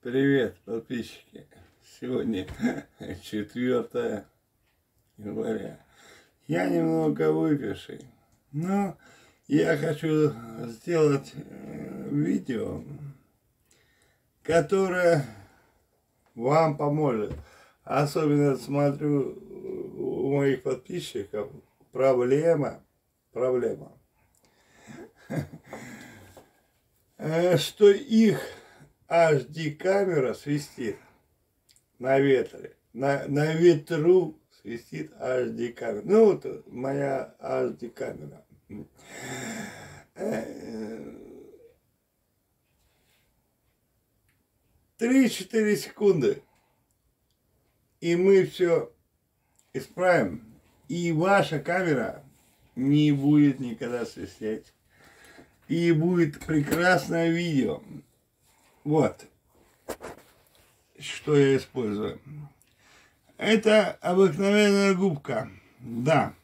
Привет, подписчики! Сегодня 4 января. Я немного выпивший, но я хочу сделать видео, которое вам поможет. Особенно смотрю у моих подписчиков проблема, что их HD камера свистит на ветре, на ветру свистит HD камера. Ну вот моя HD камера. 3-4 секунды, и мы все исправим, и ваша камера не будет никогда свистеть, и будет прекрасное видео. Вот, что я использую. Это обыкновенная губка. Да.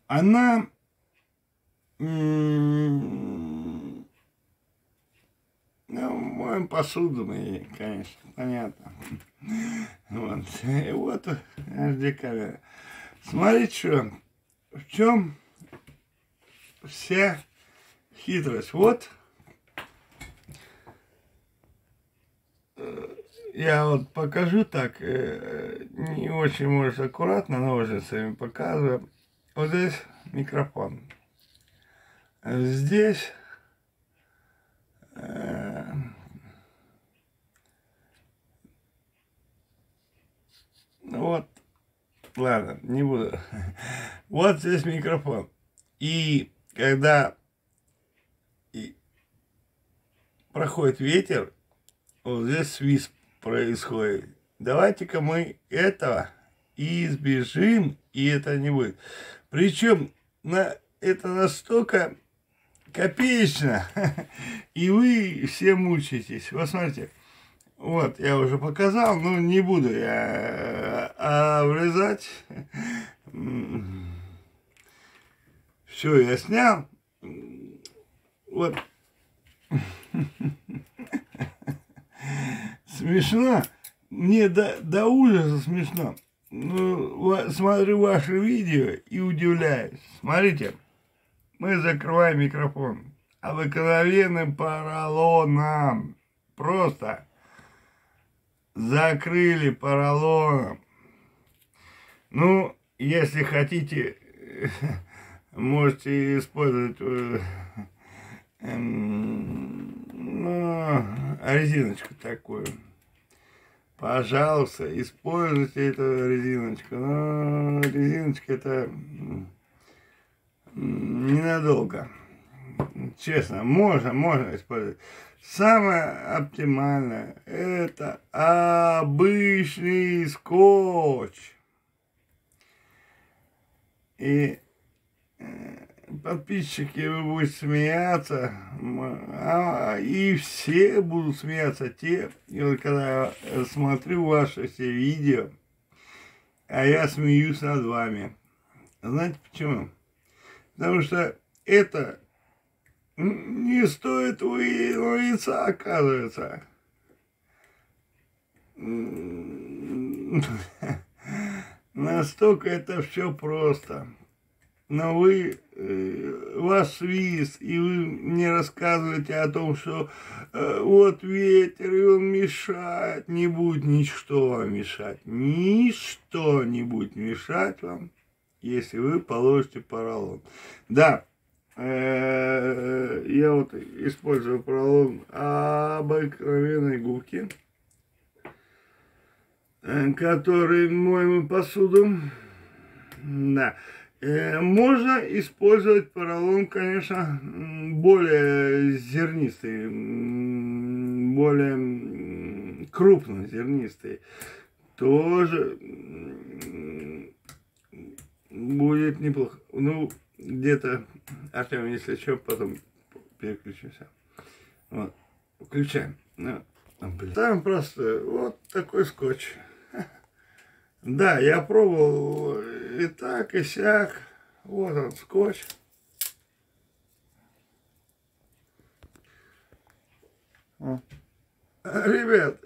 Она моем посуду мы, конечно, понятно. Вот. И вот HD камера. Смотрите, что, в чем вся хитрость. Вот. Я вот покажу так, не очень, может, аккуратно, ножницами показываю. Вот здесь микрофон. Здесь вот, ладно, не буду. Вот здесь микрофон. И когда проходит ветер, вот здесь свист происходит. Давайте-ка мы этого избежим, и это не будет. Причем это настолько копеечно, и вы все мучаетесь. Вот смотрите, вот я уже показал, но не буду я обрезать. Все, я снял. Вот. Смешно. Мне до ужаса смешно. Ну, смотрю ваше видео и удивляюсь. Смотрите, мы закрываем микрофон обыкновенным поролоном. Просто закрыли поролоном. Ну, если хотите, можете использовать резиночку такую. Пожалуйста, используйте эту резиночку. Но резиночка это ненадолго. Честно, можно использовать. Самое оптимальное это обычный скотч. И подписчики, вы будете смеяться, и все будут смеяться те, и вот когда я смотрю ваши все видео, а я смеюсь над вами. Знаете почему? Потому что это не стоит твоего яйца, оказывается. Настолько это все просто. Но ваш свист, и вы мне рассказываете о том, что вот ветер, и он мешает. Не будет ничто вам мешать. Ничто не будет мешать вам, если вы положите поролон. Да, я вот использую поролон обыкновенной губки, который моем посуду. Да. Можно использовать поролон, конечно, более зернистый, более крупнозернистый. Тоже будет неплохо. Ну, где-то, Артем, если что, потом переключимся. Вот, включаем. Там просто вот такой скотч. Да, я пробовал и так, и сяк. Вот он, скотч. Ребят,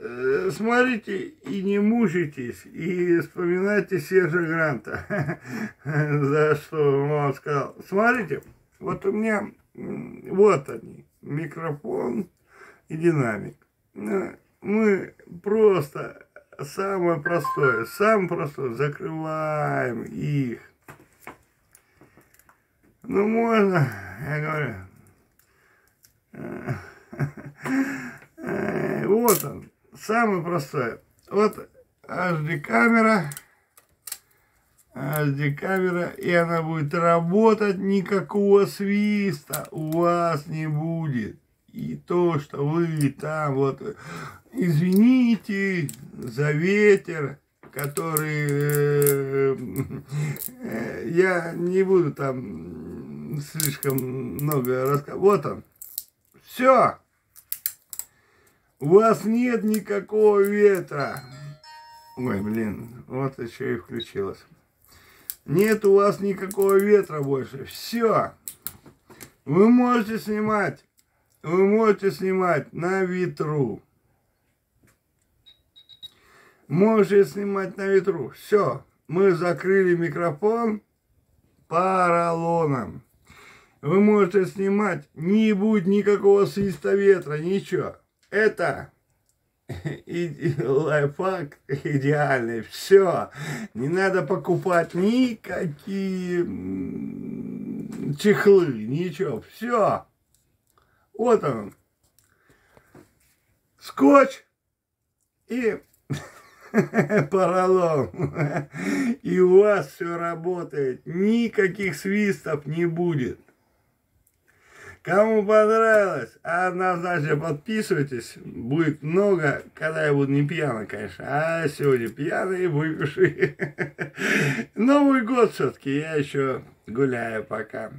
смотрите и не мучайтесь, и вспоминайте Сержа Гранта, за что он вам сказал. Смотрите, вот у меня, вот они, микрофон и динамик. Мы просто самое простое, закрываем их. Ну, можно, я говорю. Вот он, самое простое. Вот HD-камера, и она будет работать, никакого свиста у вас не будет. И то, что вы там вот, извините за ветер, который, я не буду там слишком много рассказывать. Вот он, все. У вас нет никакого ветра. Ой, блин, вот еще и включилось. Нет у вас никакого ветра больше. Все. Вы можете снимать на ветру. Можете снимать на ветру. Все. Мы закрыли микрофон поролоном. Вы можете снимать, не будет никакого свиста ветра, ничего. Это лайфхак идеальный. Все. Не надо покупать никакие чехлы, ничего. Все. Вот он. Скотч и поролон. И у вас все работает. Никаких свистов не будет. Кому понравилось, однозначно подписывайтесь. Будет много, когда я буду не пьяный, конечно. А сегодня пьяный, выпивший. Новый год все-таки, я еще гуляю пока.